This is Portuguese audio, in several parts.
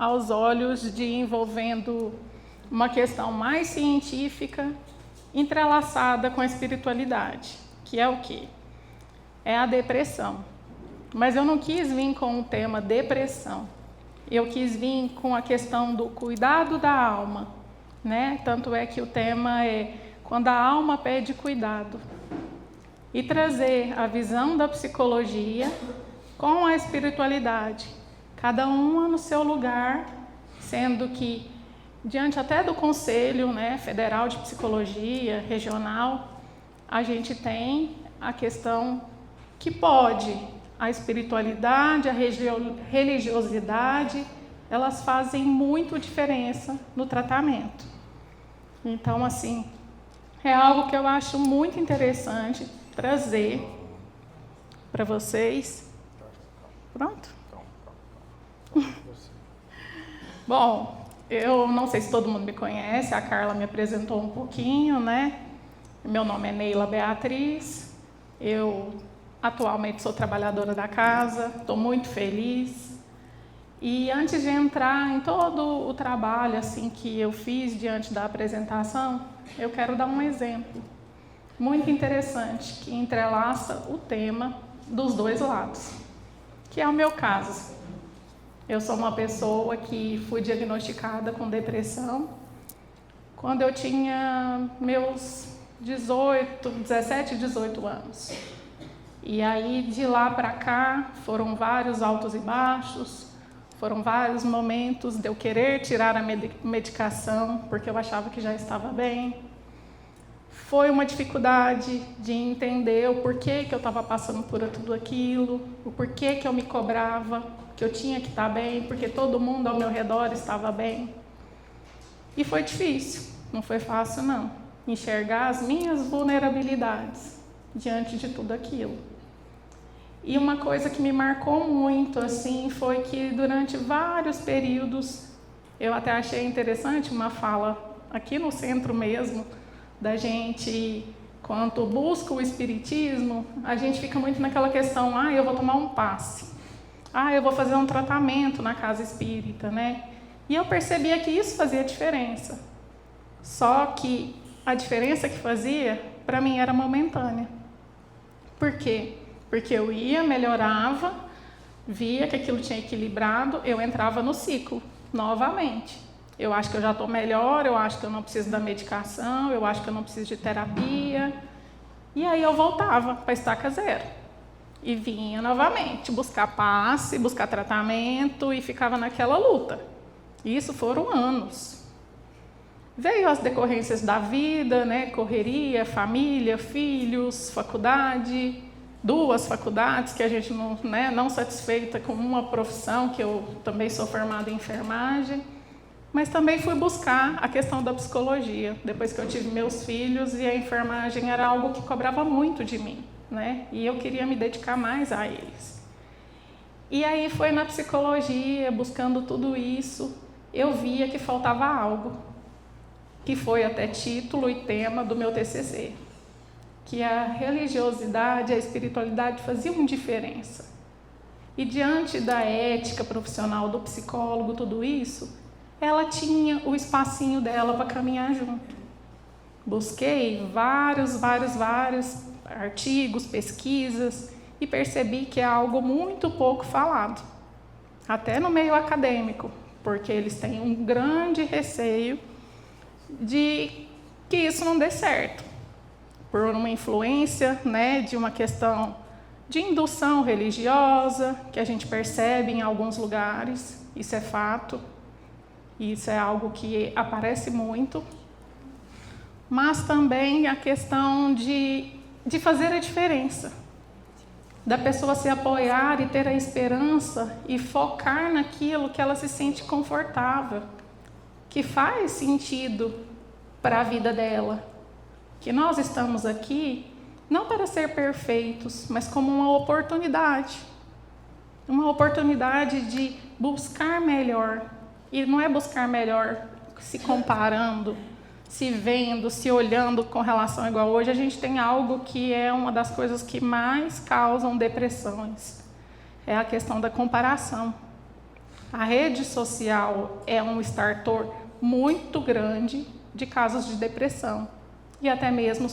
aos olhos de envolvendo uma questão mais científica entrelaçada com a espiritualidade, que é o quê? É a depressão. Mas eu não quis vir com o tema depressão. Eu quis vir com a questão do cuidado da alma, né? Tanto é que o tema é quando a alma pede cuidado. E trazer a visão da psicologia com a espiritualidade, cada uma no seu lugar, sendo que, diante até do Conselho, né, Federal de Psicologia, regional, a gente tem a questão que pode, a espiritualidade, a religiosidade, elas fazem muito diferença no tratamento. Então, assim, é algo que eu acho muito interessante trazer para vocês. Pronto? Bom, eu não sei se todo mundo me conhece, a Carla me apresentou um pouquinho, né? Meu nome é Neila Beatriz, eu atualmente sou trabalhadora da casa, estou muito feliz. E antes de entrar em todo o trabalho assim, que eu fiz diante da apresentação, eu quero dar um exemplo muito interessante que entrelaça o tema dos dois lados, que é o meu caso. Eu sou uma pessoa que fui diagnosticada com depressão quando eu tinha meus 17, 18 anos. E aí, de lá para cá, foram vários altos e baixos, foram vários momentos de eu querer tirar a medicação, porque eu achava que já estava bem. Foi uma dificuldade de entender o porquê que eu estava passando por tudo aquilo, o porquê que eu me cobrava, que eu tinha que estar bem, porque todo mundo ao meu redor estava bem. E foi difícil, não foi fácil não, enxergar as minhas vulnerabilidades diante de tudo aquilo. E uma coisa que me marcou muito assim foi que durante vários períodos, eu até achei interessante uma fala aqui no centro mesmo, da gente, quando busca o espiritismo, a gente fica muito naquela questão, eu vou tomar um passe, eu vou fazer um tratamento na casa espírita, né? E eu percebia que isso fazia diferença. Só que a diferença que fazia, para mim, era momentânea. Por quê? Porque eu ia, melhorava, via que aquilo tinha equilibrado, eu entrava no ciclo, novamente. Eu acho que eu já estou melhor, eu acho que eu não preciso da medicação, eu acho que eu não preciso de terapia. E aí eu voltava para a estaca zero. E vinha novamente buscar passe, buscar tratamento e ficava naquela luta. E isso foram anos. Veio as decorrências da vida, né? Correria, família, filhos, faculdade, 2 faculdades que a gente não satisfeita com uma profissão, que eu também sou formada em enfermagem. Mas também fui buscar a questão da psicologia, depois que eu tive meus filhos, e a enfermagem era algo que cobrava muito de mim, né? E eu queria me dedicar mais a eles. E aí foi na psicologia, buscando tudo isso, eu via que faltava algo, que foi até título e tema do meu TCC, que a religiosidade, a espiritualidade faziam diferença. E diante da ética profissional do psicólogo, tudo isso, ela tinha o espacinho dela para caminhar junto. Busquei vários artigos, pesquisas e percebi que é algo muito pouco falado, até no meio acadêmico, porque eles têm um grande receio de que isso não dê certo, por uma influência, né, de uma questão de indução religiosa, que a gente percebe em alguns lugares, isso é fato. Isso é algo que aparece muito, mas também a questão de fazer a diferença, da pessoa se apoiar e ter a esperança e focar naquilo que ela se sente confortável, que faz sentido para a vida dela, que nós estamos aqui não para ser perfeitos, mas como uma oportunidade de buscar melhor. E não é buscar melhor se comparando, se vendo, se olhando com relação igual hoje. A gente tem algo que é uma das coisas que mais causam depressões. É a questão da comparação. A rede social é um startor muito grande de casos de depressão e até mesmo,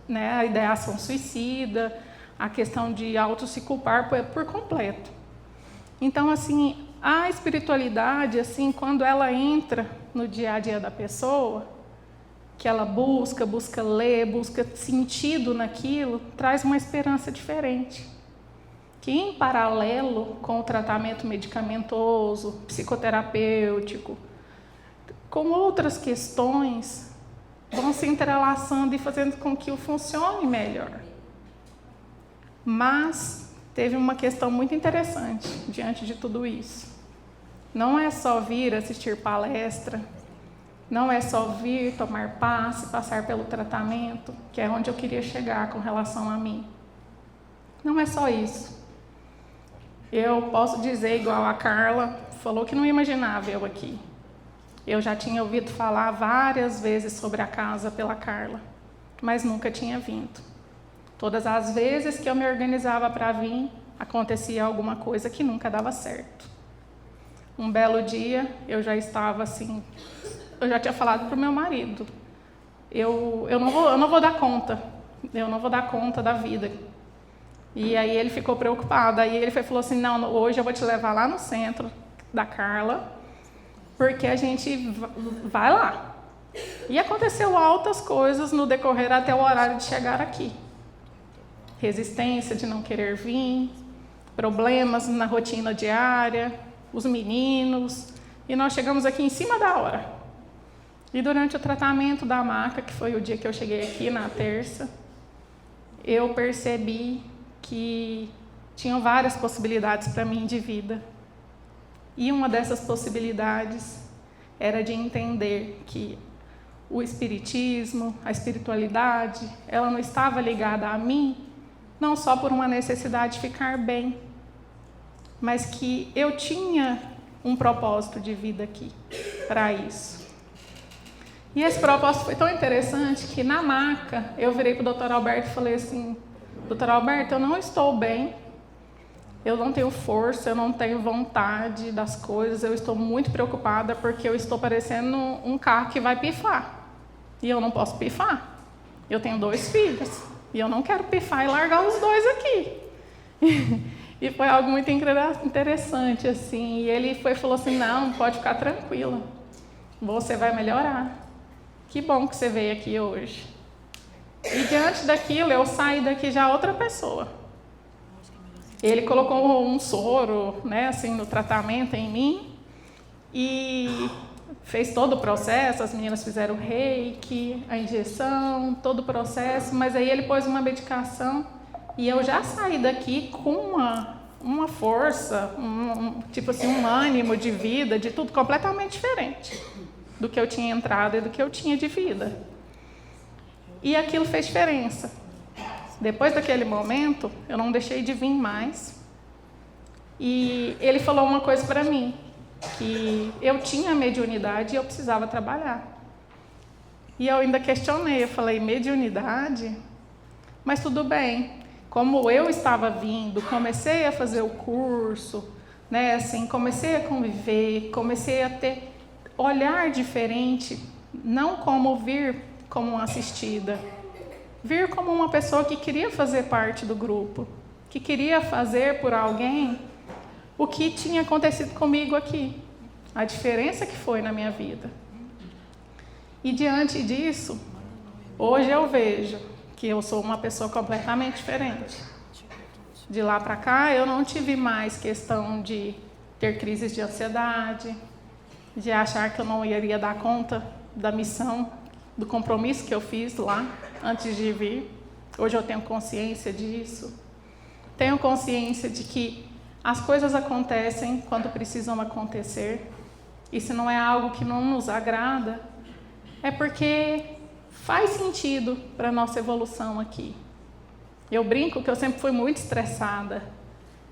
né, a ideação suicida, a questão de auto se culpar por completo. Então, assim, a espiritualidade, assim, quando ela entra no dia a dia da pessoa, que ela busca ler, busca sentido naquilo, traz uma esperança diferente. Que em paralelo com o tratamento medicamentoso, psicoterapêutico, com outras questões, vão se entrelaçando e fazendo com que o funcione melhor. Mas teve uma questão muito interessante diante de tudo isso. Não é só vir assistir palestra, não é só vir tomar passe, passar pelo tratamento, que é onde eu queria chegar com relação a mim. Não é só isso. Eu posso dizer, igual a Carla, falou que não imaginava eu aqui. Eu já tinha ouvido falar várias vezes sobre a casa pela Carla, mas nunca tinha vindo. Todas as vezes que eu me organizava para vir, acontecia alguma coisa que nunca dava certo. Um belo dia, eu já estava assim, eu já tinha falado para o meu marido, eu não vou dar conta, eu não vou dar conta da vida. E aí ele ficou preocupado, aí ele falou assim, não, hoje eu vou te levar lá no centro da Carla, porque a gente vai lá. E aconteceu altas coisas no decorrer até o horário de chegar aqui. Resistência de não querer vir, problemas na rotina diária, os meninos, e nós chegamos aqui em cima da hora. E durante o tratamento da maca, que foi o dia que eu cheguei aqui, na terça, eu percebi que tinham várias possibilidades para mim de vida. E uma dessas possibilidades era de entender que o espiritismo, a espiritualidade, ela não estava ligada a mim, não só por uma necessidade de ficar bem, mas que eu tinha um propósito de vida aqui para isso. E esse propósito foi tão interessante que na maca eu virei para o Dr. Alberto e falei assim, Dr. Alberto, eu não estou bem, eu não tenho força, eu não tenho vontade das coisas, eu estou muito preocupada porque eu estou parecendo um carro que vai pifar. E eu não posso pifar. Eu tenho 2 filhos e eu não quero pifar e largar os 2 aqui. E foi algo muito interessante, assim. E ele falou assim, não, pode ficar tranquila, você vai melhorar. Que bom que você veio aqui hoje. E diante daquilo, eu saí daqui já outra pessoa. Ele colocou um soro, né, assim, no tratamento em mim e fez todo o processo, as meninas fizeram o reiki, a injeção, todo o processo, mas aí ele pôs uma medicação e eu já saí daqui com uma força, tipo assim, um ânimo de vida, de tudo completamente diferente do que eu tinha entrado e do que eu tinha de vida. E aquilo fez diferença. Depois daquele momento, eu não deixei de vir mais. E ele falou uma coisa para mim, que eu tinha mediunidade e eu precisava trabalhar. E eu ainda questionei, eu falei, mediunidade? Mas tudo bem. Como eu estava vindo, comecei a fazer o curso, né, assim, comecei a conviver, comecei a ter olhar diferente, não como vir como uma assistida, vir como uma pessoa que queria fazer parte do grupo, que queria fazer por alguém o que tinha acontecido comigo aqui, a diferença que foi na minha vida. E diante disso, hoje eu vejo que eu sou uma pessoa completamente diferente. De lá para cá, eu não tive mais questão de ter crises de ansiedade, de achar que eu não iria dar conta da missão, do compromisso que eu fiz lá antes de vir. Hoje eu tenho consciência disso. Tenho consciência de que as coisas acontecem quando precisam acontecer. E se não é algo que não nos agrada, é porque faz sentido para a nossa evolução aqui. Eu brinco que eu sempre fui muito estressada.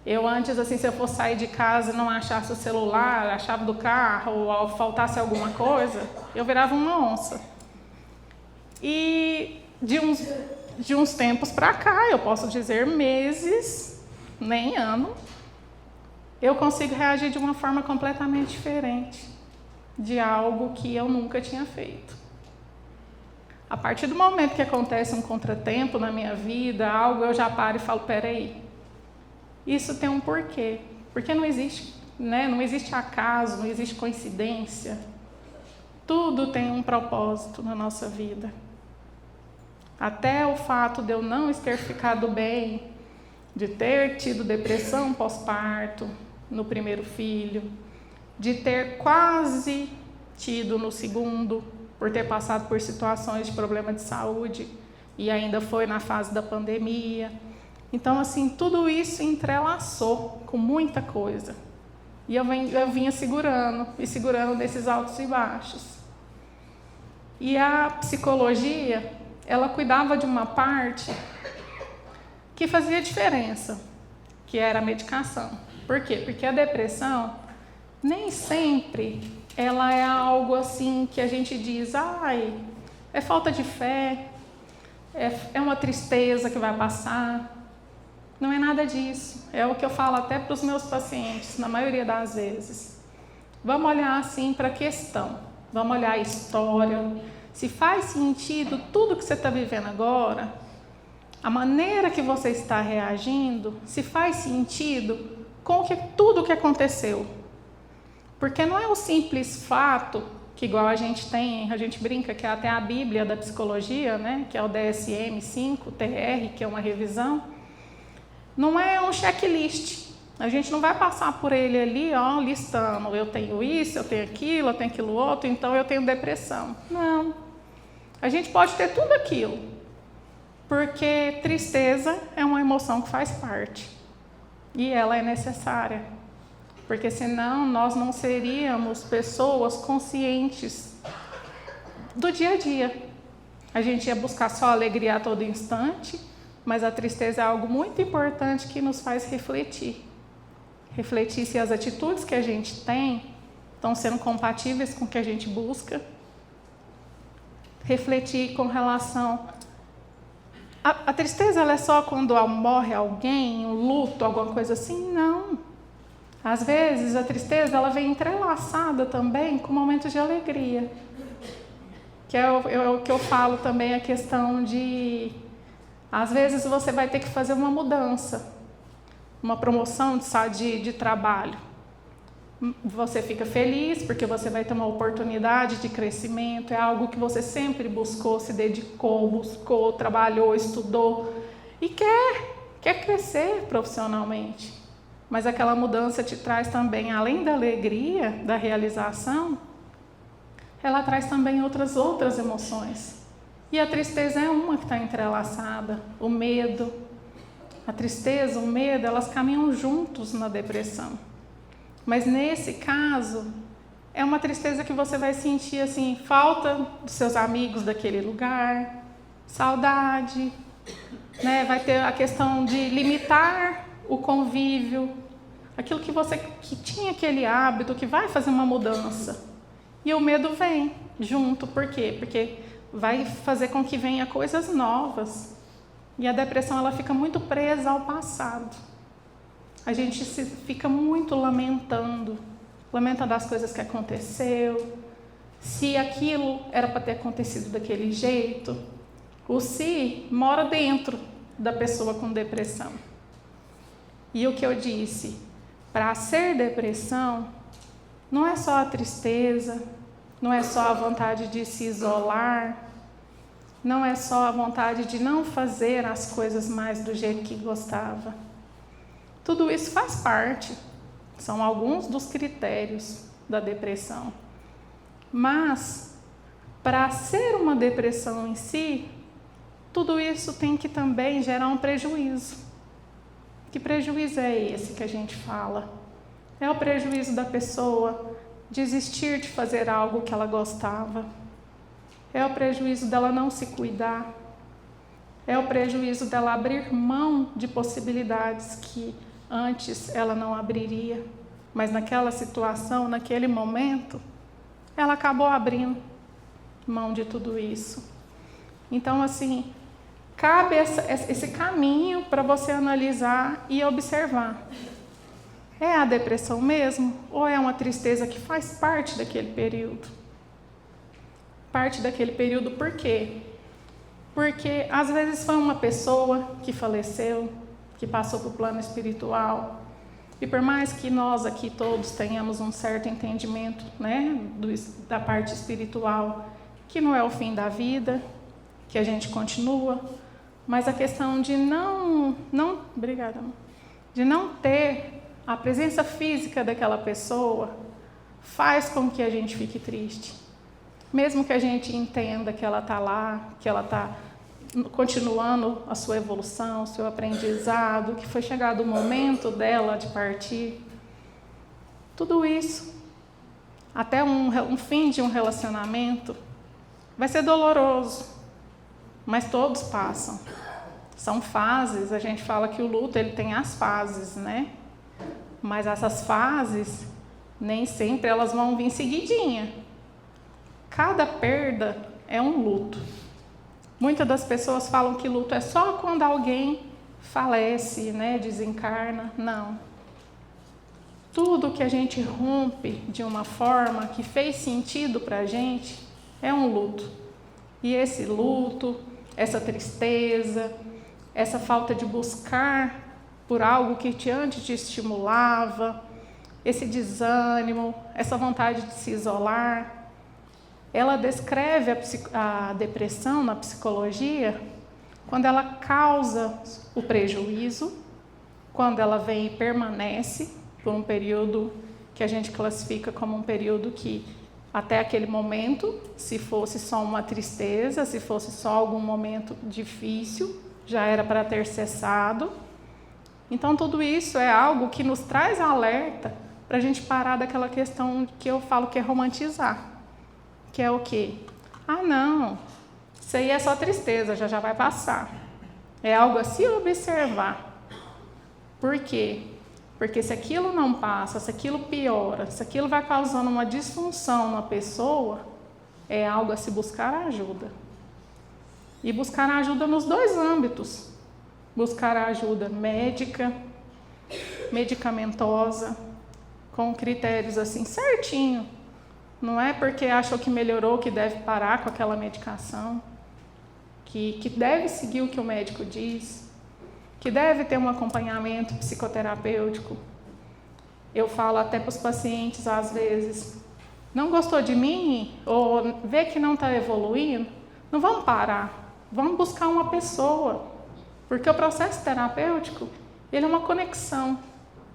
Eu antes, assim, se eu fosse sair de casa e não achasse o celular, a chave do carro, ou faltasse alguma coisa, eu virava uma onça. E de uns tempos para cá, eu posso dizer meses, nem ano, eu consigo reagir de uma forma completamente diferente de algo que eu nunca tinha feito. A partir do momento que acontece um contratempo na minha vida, algo, eu já paro e falo, peraí, isso tem um porquê. Porque não existe, né? Não existe acaso, não existe coincidência. Tudo tem um propósito na nossa vida. Até o fato de eu não ter ficado bem, de ter tido depressão pós-parto no primeiro filho, de ter quase tido no segundo, por ter passado por situações de problema de saúde, e ainda foi na fase da pandemia. Então, assim, tudo isso entrelaçou com muita coisa. E eu vinha segurando, e segurando nesses altos e baixos. E a psicologia, ela cuidava de uma parte que fazia diferença, que era a medicação. Por quê? Porque a depressão, nem sempre ela é algo assim que a gente diz, ai, é falta de fé, é uma tristeza que vai passar. Não é nada disso. É o que eu falo até para os meus pacientes, na maioria das vezes. Vamos olhar assim para a questão. Vamos olhar a história. Se faz sentido tudo que você está vivendo agora, a maneira que você está reagindo, se faz sentido com tudo o que aconteceu. Porque não é o simples fato, que igual a gente brinca que é até a Bíblia da psicologia, né, que é o DSM-5, que é uma revisão, não é um checklist. A gente não vai passar por ele ali, ó, listando, eu tenho isso, eu tenho aquilo outro, então eu tenho depressão. Não. A gente pode ter tudo aquilo, porque tristeza é uma emoção que faz parte. E ela é necessária. Porque senão nós não seríamos pessoas conscientes do dia a dia. A gente ia buscar só alegria a todo instante, mas a tristeza é algo muito importante que nos faz refletir. Refletir se as atitudes que a gente tem estão sendo compatíveis com o que a gente busca. Refletir com relação... A tristeza ela é só quando morre alguém, um luto, alguma coisa assim? Não. Às vezes a tristeza ela vem entrelaçada também com momentos de alegria. Que é o que eu falo também, a questão de... Às vezes você vai ter que fazer uma mudança, uma promoção de trabalho. Você fica feliz porque você vai ter uma oportunidade de crescimento, é algo que você sempre buscou, se dedicou, buscou, trabalhou, estudou e quer crescer profissionalmente. Mas aquela mudança te traz também, além da alegria, da realização, ela traz também outras emoções. E a tristeza é uma que está entrelaçada, o medo. A tristeza, o medo, elas caminham juntos na depressão. Mas nesse caso, é uma tristeza que você vai sentir assim, falta dos seus amigos daquele lugar, saudade, né? Vai ter a questão de limitar o convívio, aquilo que tinha aquele hábito, que vai fazer uma mudança. E o medo vem junto, por quê? Porque vai fazer com que venha coisas novas. E a depressão ela fica muito presa ao passado. A gente fica muito lamentando as coisas que aconteceu, se aquilo era para ter acontecido daquele jeito. O se mora dentro da pessoa com depressão. E o que eu disse, para ser depressão, não é só a tristeza, não é só a vontade de se isolar, não é só a vontade de não fazer as coisas mais do jeito que gostava. Tudo isso faz parte, são alguns dos critérios da depressão. Mas, para ser uma depressão em si, tudo isso tem que também gerar um prejuízo. Que prejuízo é esse que a gente fala? É o prejuízo da pessoa desistir de fazer algo que ela gostava. É o prejuízo dela não se cuidar. É o prejuízo dela abrir mão de possibilidades que antes ela não abriria. Mas naquela situação, naquele momento, ela acabou abrindo mão de tudo isso. Então, assim, cabe esse caminho para você analisar e observar. É a depressão mesmo? Ou é uma tristeza que faz parte daquele período? Parte daquele período por quê? Porque às vezes foi uma pessoa que faleceu, que passou para o plano espiritual, e por mais que nós aqui todos tenhamos um certo entendimento, né, da parte espiritual, que não é o fim da vida, que a gente continua, mas a questão de de não ter a presença física daquela pessoa faz com que a gente fique triste. Mesmo que a gente entenda que ela está lá, que ela está continuando a sua evolução, o seu aprendizado, que foi chegado o momento dela de partir. Tudo isso, até um fim de um relacionamento, vai ser doloroso, mas todos passam. São fases, a gente fala que o luto ele tem as fases, né? Mas essas fases, nem sempre elas vão vir seguidinha. Cada perda é um luto. Muitas das pessoas falam que luto é só quando alguém falece, né, desencarna. Não. Tudo que a gente rompe de uma forma que fez sentido para a gente é um luto. E esse luto, essa tristeza, essa falta de buscar por algo que antes te estimulava, esse desânimo, essa vontade de se isolar, ela descreve a depressão na psicologia quando ela causa o prejuízo, quando ela vem e permanece por um período que a gente classifica como um período que até aquele momento, se fosse só uma tristeza, se fosse só algum momento difícil, já era para ter cessado. Então tudo isso é algo que nos traz alerta para a gente parar daquela questão que eu falo que é romantizar. Que é o quê? Ah, não, isso aí é só tristeza, já vai passar. É algo a se observar. Por quê? Porque se aquilo não passa, se aquilo piora, se aquilo vai causando uma disfunção na pessoa, é algo a se buscar ajuda. E buscar ajuda nos dois âmbitos. Buscar ajuda médica, medicamentosa, com critérios assim certinho. Não é porque achou que melhorou que deve parar com aquela medicação, que deve seguir o que o médico diz, que deve ter um acompanhamento psicoterapêutico. Eu falo até para os pacientes, às vezes, não gostou de mim ou vê que não está evoluindo, não vamos parar, vamos buscar uma pessoa, porque o processo terapêutico, ele é uma conexão.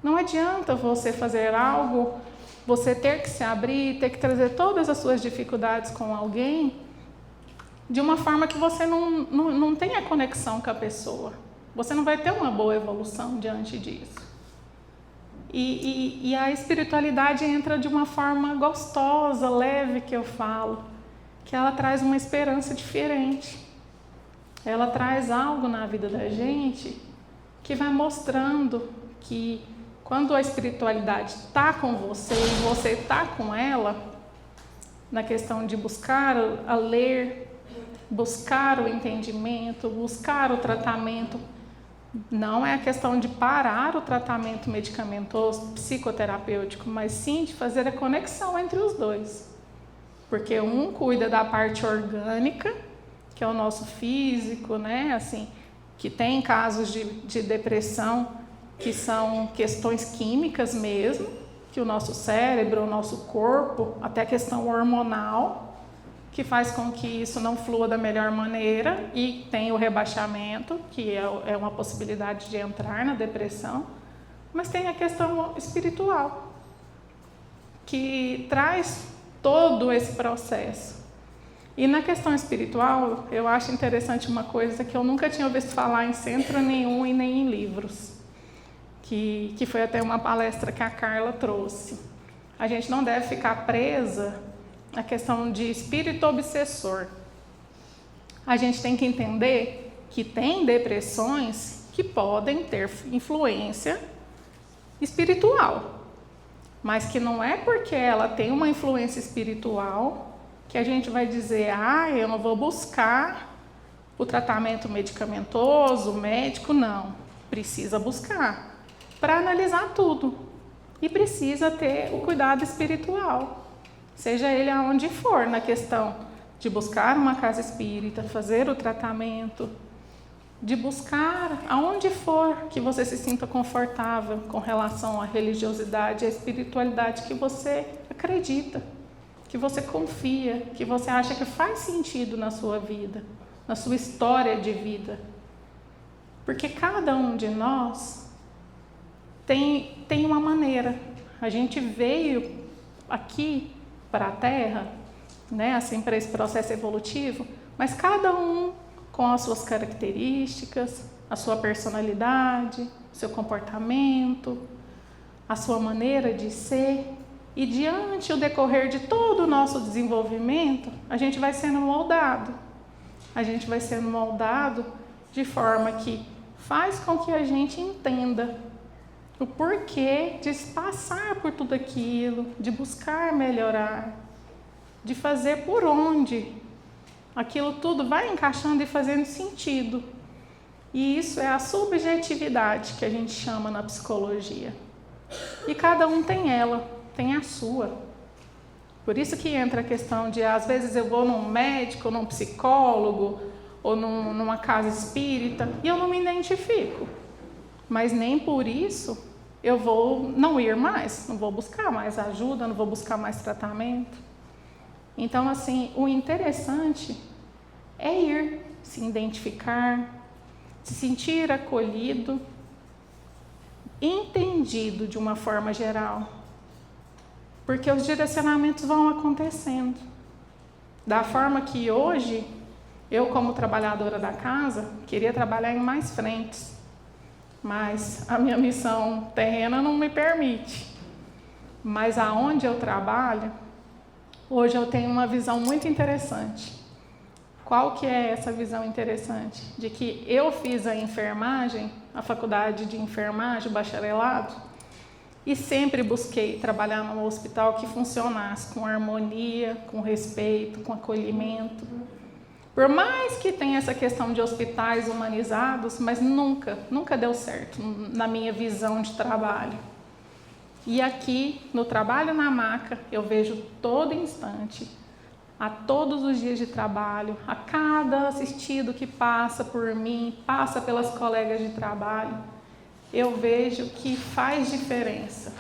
Não adianta você fazer algo, você ter que se abrir, ter que trazer todas as suas dificuldades com alguém, de uma forma que você não tenha conexão com a pessoa. Você não vai ter uma boa evolução diante disso. E a espiritualidade entra de uma forma gostosa, leve, que eu falo, que ela traz uma esperança diferente. Ela traz algo na vida da gente que vai mostrando que quando a espiritualidade está com você e você está com ela, na questão de buscar a ler, buscar o entendimento, buscar o tratamento, não é a questão de parar o tratamento medicamentoso, psicoterapêutico, mas sim de fazer a conexão entre os dois. Porque um cuida da parte orgânica, que é o nosso físico, né? Assim, que tem casos de depressão, que são questões químicas mesmo, que o nosso cérebro, o nosso corpo, até a questão hormonal, que faz com que isso não flua da melhor maneira e tem o rebaixamento, que é uma possibilidade de entrar na depressão, mas tem a questão espiritual, que traz todo esse processo. E na questão espiritual, eu acho interessante uma coisa que eu nunca tinha ouvido falar em centro nenhum e nem em livros, que foi até uma palestra que a Carla trouxe. A gente não deve ficar presa à questão de espírito obsessor. A gente tem que entender que tem depressões que podem ter influência espiritual, mas que não é porque ela tem uma influência espiritual que a gente vai dizer, eu não vou buscar o tratamento medicamentoso, médico, não. Precisa buscar para analisar tudo. e precisa ter o cuidado espiritual, seja ele aonde for, na questão de buscar uma casa espírita, fazer o tratamento, de buscar aonde for que você se sinta confortável com relação à religiosidade, à espiritualidade que você acredita, que você confia, que você acha que faz sentido na sua vida, na sua história de vida. Porque cada um de nós tem uma maneira. A gente veio aqui para a Terra, né, assim, para esse processo evolutivo, mas cada um com as suas características, a sua personalidade, seu comportamento, a sua maneira de ser. E diante o decorrer de todo o nosso desenvolvimento, a gente vai sendo moldado. A gente vai sendo moldado de forma que faz com que a gente entenda o porquê de passar por tudo aquilo, de buscar melhorar, de fazer por onde aquilo tudo vai encaixando e fazendo sentido. E isso é a subjetividade que a gente chama na psicologia. E cada um tem ela, tem a sua. Por isso que entra a questão de, às vezes eu vou num médico, num psicólogo, ou numa casa espírita, e eu não me identifico. Mas nem por isso eu vou não ir mais, não vou buscar mais ajuda, não vou buscar mais tratamento. Então, assim, o interessante é ir, se identificar, se sentir acolhido, entendido de uma forma geral. Porque os direcionamentos vão acontecendo. Da forma que hoje, eu como trabalhadora da casa, queria trabalhar em mais frentes. Mas a minha missão terrena não me permite. Mas aonde eu trabalho, hoje eu tenho uma visão muito interessante. Qual que é essa visão interessante? De que eu fiz a enfermagem, a faculdade de enfermagem, o bacharelado, e sempre busquei trabalhar num hospital que funcionasse com harmonia, com respeito, com acolhimento. Por mais que tenha essa questão de hospitais humanizados, mas nunca deu certo na minha visão de trabalho. E aqui, no trabalho na maca, eu vejo todo instante, a todos os dias de trabalho, a cada assistido que passa por mim, passa pelas colegas de trabalho, eu vejo que faz diferença,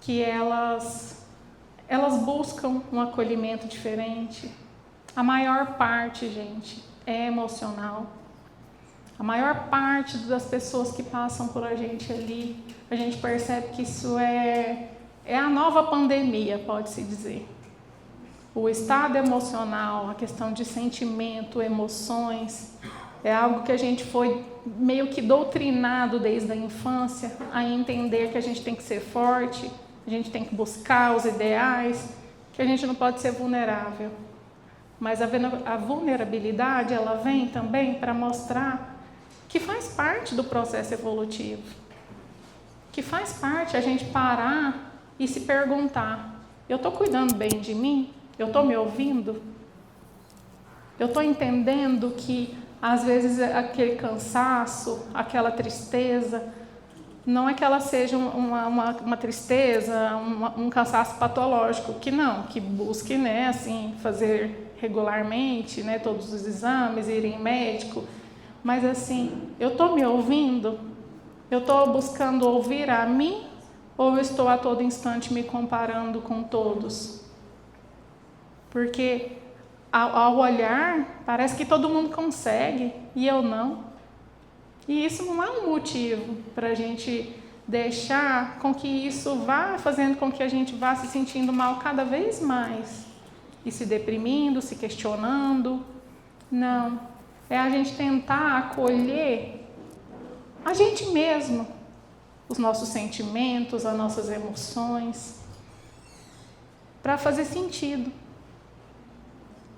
que elas buscam um acolhimento diferente. A maior parte, gente, é emocional. A maior parte das pessoas que passam por a gente ali, a gente percebe que isso é a nova pandemia, pode-se dizer. O estado emocional, a questão de sentimento, emoções, é algo que a gente foi meio que doutrinado desde a infância a entender que a gente tem que ser forte, a gente tem que buscar os ideais, que a gente não pode ser vulnerável. Mas a vulnerabilidade, ela vem também para mostrar que faz parte do processo evolutivo. Que faz parte a gente parar e se perguntar, eu estou cuidando bem de mim? Eu estou me ouvindo? Eu estou entendendo que, às vezes, aquele cansaço, aquela tristeza, não é que ela seja uma tristeza, um cansaço patológico, que busque, né, assim, fazer regularmente, né, todos os exames, ir em médico, mas assim, eu estou me ouvindo? Eu estou buscando ouvir a mim ou eu estou a todo instante me comparando com todos? Porque ao olhar, parece que todo mundo consegue e eu não. E isso não é um motivo para a gente deixar com que isso vá fazendo com que a gente vá se sentindo mal cada vez mais. E se deprimindo, se questionando. Não. É a gente tentar acolher a gente mesmo, os nossos sentimentos, as nossas emoções, para fazer sentido.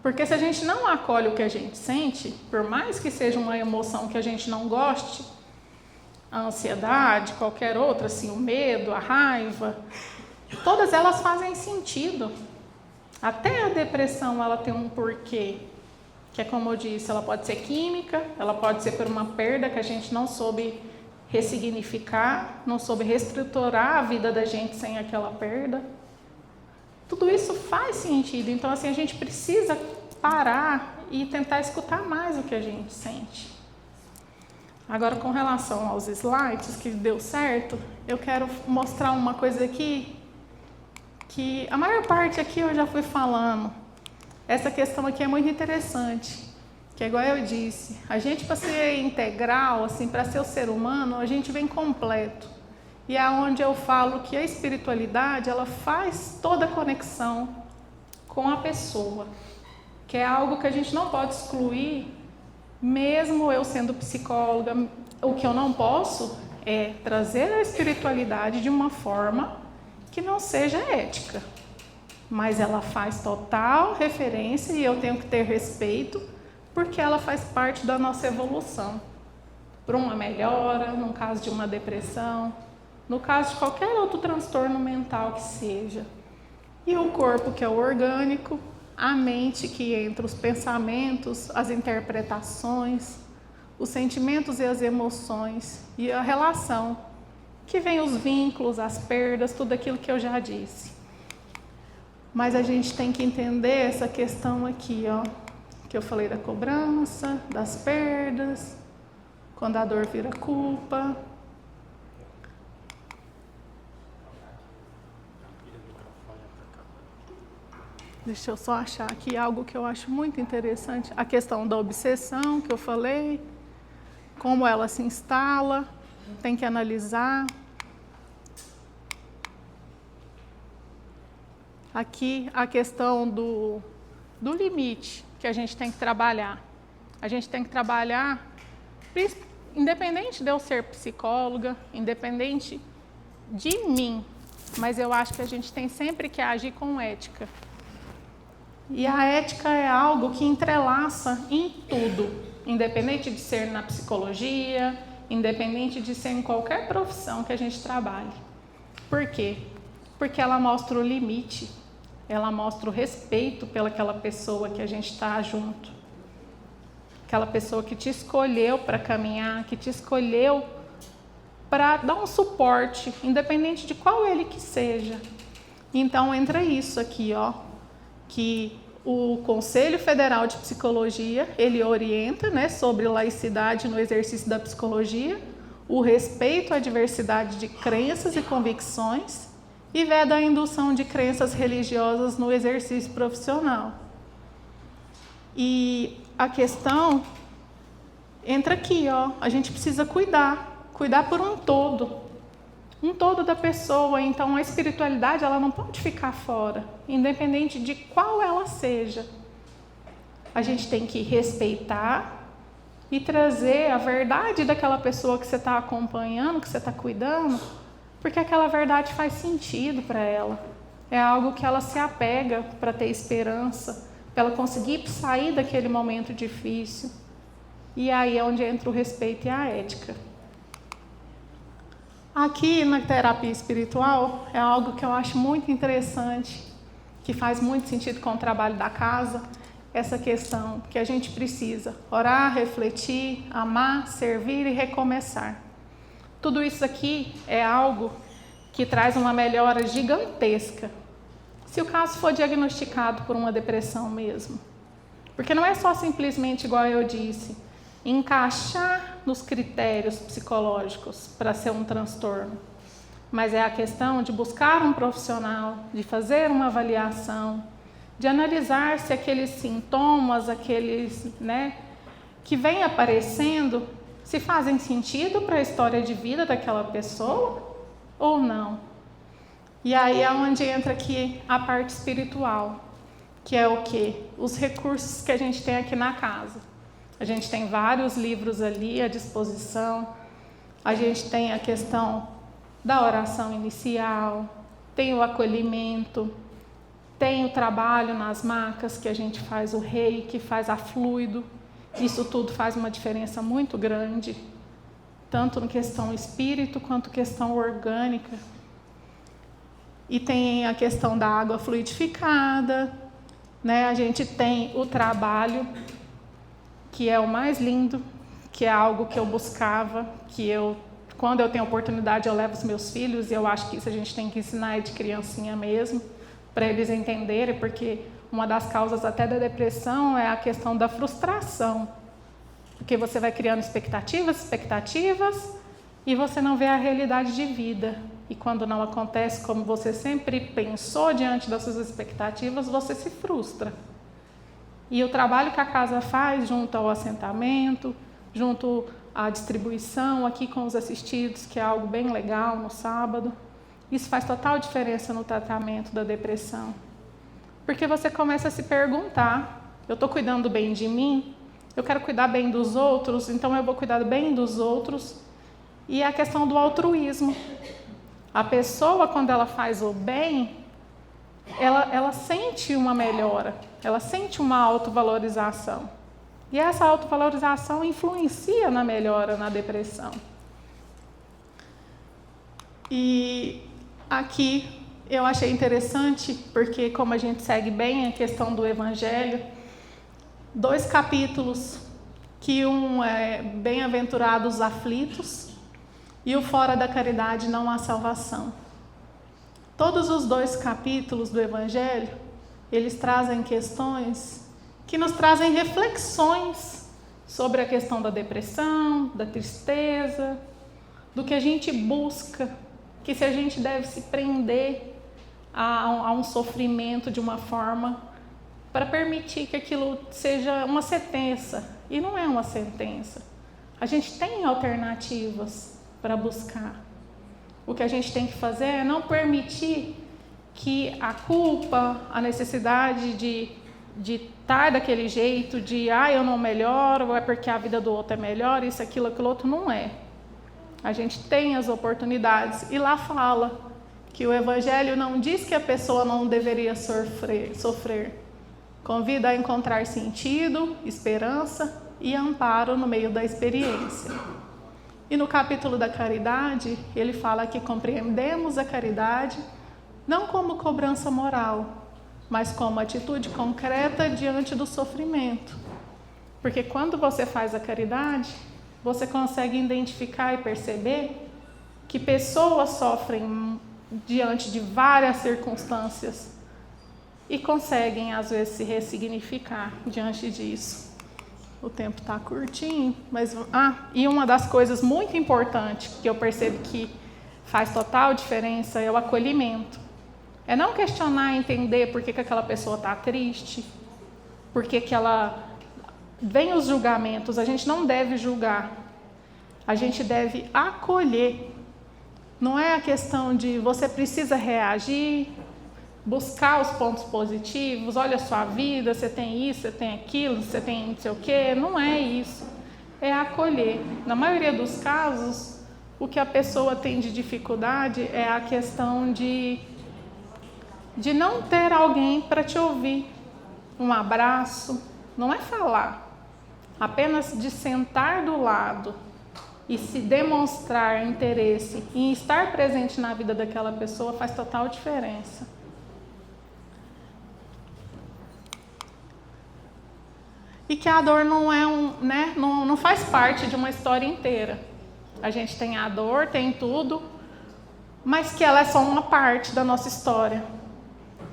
Porque se a gente não acolhe o que a gente sente, por mais que seja uma emoção que a gente não goste, a ansiedade, qualquer outra, assim, o medo, a raiva, todas elas fazem sentido. Até a depressão, ela tem um porquê, que é como eu disse, ela pode ser química, ela pode ser por uma perda que a gente não soube ressignificar, não soube reestruturar a vida da gente sem aquela perda. Tudo isso faz sentido. Então, assim, a gente precisa parar e tentar escutar mais o que a gente sente. Agora, com relação aos slides, que deu certo, eu quero mostrar uma coisa aqui, que a maior parte aqui eu já fui falando. Essa questão aqui é muito interessante, que é igual eu disse, a gente para ser integral, assim, para ser o ser humano, a gente vem completo. E é onde eu falo que a espiritualidade, ela faz toda a conexão com a pessoa, que é algo que a gente não pode excluir. Mesmo eu sendo psicóloga, o que eu não posso é trazer a espiritualidade de uma forma que não seja ética. Mas ela faz total referência e eu tenho que ter respeito, porque ela faz parte da nossa evolução. Para uma melhora, no caso de uma depressão, no caso de qualquer outro transtorno mental que seja. E o corpo, que é o orgânico, a mente, que entra os pensamentos, as interpretações, os sentimentos e as emoções, e a relação, que vem os vínculos, as perdas, tudo aquilo que eu já disse. Mas a gente tem que entender essa questão aqui, ó, que eu falei da cobrança, das perdas, quando a dor vira culpa. Deixa eu só achar aqui algo que eu acho muito interessante. A questão da obsessão, que eu falei, como ela se instala, tem que analisar. Aqui a questão do limite que a gente tem que trabalhar. A gente tem que trabalhar, independente de eu ser psicóloga, independente de mim, mas eu acho que a gente tem sempre que agir com ética. E a ética é algo que entrelaça em tudo, independente de ser na psicologia, independente de ser em qualquer profissão que a gente trabalhe. Por quê? Porque ela mostra o limite, ela mostra o respeito pelaquela pessoa que a gente está junto. Aquela pessoa que te escolheu para caminhar, que te escolheu para dar um suporte, independente de qual ele que seja. Então entra isso aqui, ó, que o Conselho Federal de Psicologia, ele orienta, né, sobre laicidade no exercício da psicologia, o respeito à diversidade de crenças e convicções e veda a indução de crenças religiosas no exercício profissional. E a questão entra aqui, ó, a gente precisa cuidar por um todo da pessoa. Então a espiritualidade, ela não pode ficar fora, independente de qual ela seja. A gente tem que respeitar e trazer a verdade daquela pessoa que você está acompanhando, que você está cuidando, porque aquela verdade faz sentido para ela. É algo que ela se apega para ter esperança, para ela conseguir sair daquele momento difícil. E aí é onde entra o respeito e a ética. Aqui na terapia espiritual é algo que eu acho muito interessante, que faz muito sentido com o trabalho da casa, essa questão que a gente precisa orar, refletir, amar, servir e recomeçar. Tudo isso aqui é algo que traz uma melhora gigantesca, se o caso for diagnosticado por uma depressão mesmo. Porque não é só simplesmente, igual eu disse, encaixar nos critérios psicológicos para ser um transtorno, mas é a questão de buscar um profissional, de fazer uma avaliação, de analisar se aqueles sintomas, que vêm aparecendo, se fazem sentido para a história de vida daquela pessoa ou não. E aí é onde entra aqui a parte espiritual, que é o quê? Os recursos que a gente tem aqui na casa. A gente tem vários livros ali à disposição, a gente tem a questão da oração inicial, tem o acolhimento, tem o trabalho nas macas que a gente faz, o reiki, faz a fluido. Isso tudo faz uma diferença muito grande, tanto na questão espírito quanto questão orgânica. E tem a questão da água fluidificada, né? A gente tem o trabalho, que é o mais lindo, que é algo que eu buscava, que eu quando eu tenho oportunidade, eu levo os meus filhos, e eu acho que isso a gente tem que ensinar de criancinha mesmo, para eles entenderem, porque uma das causas até da depressão é a questão da frustração. Porque você vai criando expectativas, e você não vê a realidade de vida. E quando não acontece como você sempre pensou diante das suas expectativas, você se frustra. E o trabalho que a casa faz junto ao assentamento, junto à distribuição aqui com os assistidos, que é algo bem legal no sábado, isso faz total diferença no tratamento da depressão. Porque você começa a se perguntar, eu estou cuidando bem de mim? Eu quero cuidar bem dos outros, então eu vou cuidar bem dos outros. E a questão do altruísmo. A pessoa, quando ela faz o bem, ela sente uma melhora, ela sente uma autovalorização. E essa autovalorização influencia na melhora na depressão. E aqui eu achei interessante, porque como a gente segue bem a questão do Evangelho, 2 capítulos, que um é Bem-aventurados os aflitos e o Fora da caridade não há salvação. Todos os 2 capítulos do Evangelho, eles trazem questões que nos trazem reflexões sobre a questão da depressão, da tristeza, do que a gente busca, que se a gente deve se prender a um sofrimento de uma forma para permitir que aquilo seja uma sentença. E não é uma sentença. A gente tem alternativas para buscar. O que a gente tem que fazer é não permitir que a culpa, a necessidade de estar daquele jeito, eu não melhoro, ou é porque a vida do outro é melhor, isso, aquilo outro, não é. A gente tem as oportunidades. E lá fala que o Evangelho não diz que a pessoa não deveria sofrer. Convida a encontrar sentido, esperança e amparo no meio da experiência. E no capítulo da caridade, ele fala que compreendemos a caridade não como cobrança moral, mas como atitude concreta diante do sofrimento. Porque quando você faz a caridade, você consegue identificar e perceber que pessoas sofrem diante de várias circunstâncias e conseguem, às vezes, se ressignificar diante disso. O tempo está curtinho, mas... e uma das coisas muito importantes que eu percebo que faz total diferença é o acolhimento. É não questionar e entender por que aquela pessoa está triste, por que ela... Vem os julgamentos, a gente não deve julgar, a gente deve acolher. Não é a questão de você precisa reagir, buscar os pontos positivos, olha a sua vida, você tem isso, você tem aquilo, você tem não sei o quê. Não é isso. É acolher. Na maioria dos casos, o que a pessoa tem de dificuldade é a questão de não ter alguém para te ouvir. Um abraço, não é falar. Apenas de sentar do lado e se demonstrar interesse em estar presente na vida daquela pessoa faz total diferença. E que a dor não é não faz parte de uma história inteira. A gente tem a dor, tem tudo, mas que ela é só uma parte da nossa história.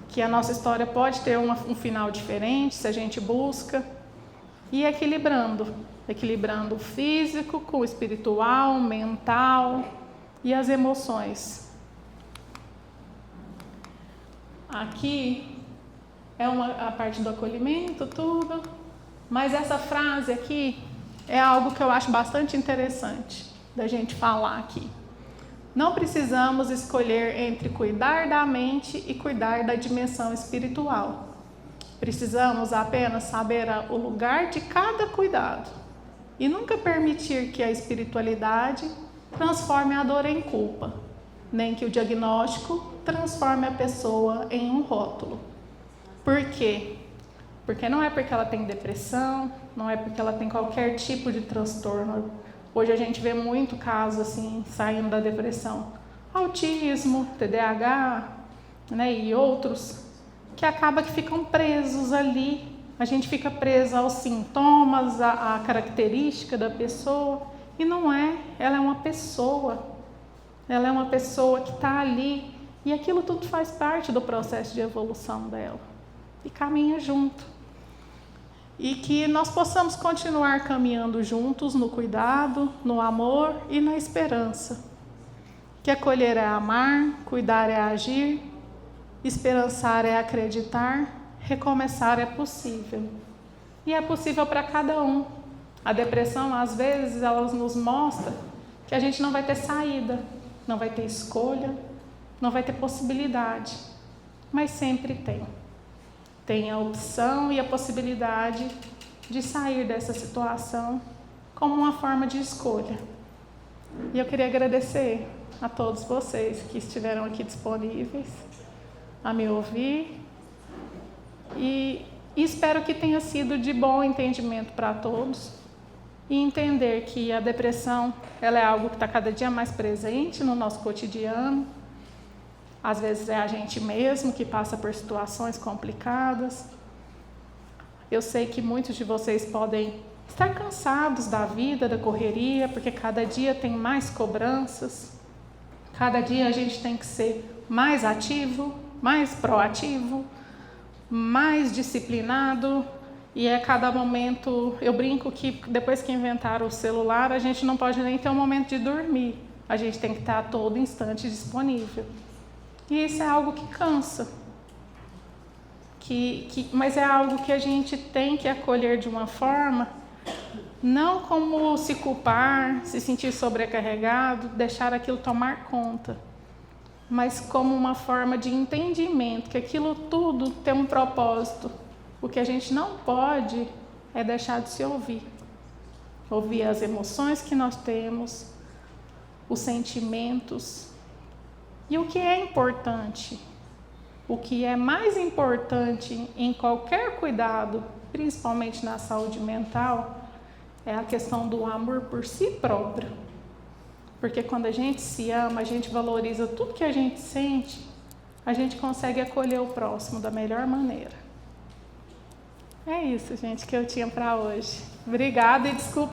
Que a nossa história pode ter um final diferente se a gente busca. E equilibrando o físico com o espiritual, mental e as emoções. Aqui é a parte do acolhimento, tudo. Mas essa frase aqui é algo que eu acho bastante interessante da gente falar aqui. Não precisamos escolher entre cuidar da mente e cuidar da dimensão espiritual. Precisamos apenas saber o lugar de cada cuidado e nunca permitir que a espiritualidade transforme a dor em culpa, nem que o diagnóstico transforme a pessoa em um rótulo. Por quê? Porque não é porque ela tem depressão, não é porque ela tem qualquer tipo de transtorno. Hoje a gente vê muito caso assim, saindo da depressão. Autismo, TDAH, e outros, que acaba que ficam presos ali. A gente fica preso aos sintomas, à característica da pessoa E não é, ela é uma pessoa. Ela é uma pessoa que está ali e aquilo tudo faz parte do processo de evolução dela. E caminha junto. E que nós possamos continuar caminhando juntos no cuidado, no amor e na esperança. Que acolher é amar, cuidar é agir, esperançar é acreditar, recomeçar é possível. E é possível para cada um. A depressão, às vezes, ela nos mostra que a gente não vai ter saída, não vai ter escolha, não vai ter possibilidade, mas sempre tem. Tem a opção e a possibilidade de sair dessa situação como uma forma de escolha. E eu queria agradecer a todos vocês que estiveram aqui disponíveis a me ouvir e espero que tenha sido de bom entendimento para todos e entender que a depressão ela é algo que está cada dia mais presente no nosso cotidiano. Às vezes é a gente mesmo que passa por situações complicadas. Eu sei que muitos de vocês podem estar cansados da vida, da correria, porque cada dia tem mais cobranças. Cada dia a gente tem que ser mais ativo, mais proativo, mais disciplinado. E a cada momento, eu brinco que depois que inventaram o celular, a gente não pode nem ter um momento de dormir. A gente tem que estar a todo instante disponível. E isso é algo que cansa. Mas é algo que a gente tem que acolher de uma forma, não como se culpar, se sentir sobrecarregado, deixar aquilo tomar conta, mas como uma forma de entendimento, que aquilo tudo tem um propósito. O que a gente não pode é deixar de se ouvir. Ouvir as emoções que nós temos, os sentimentos. E o que é importante? O que é mais importante em qualquer cuidado, principalmente na saúde mental, é a questão do amor por si próprio. Porque quando a gente se ama, a gente valoriza tudo que a gente sente, a gente consegue acolher o próximo da melhor maneira. É isso, gente, que eu tinha para hoje. Obrigada e desculpa.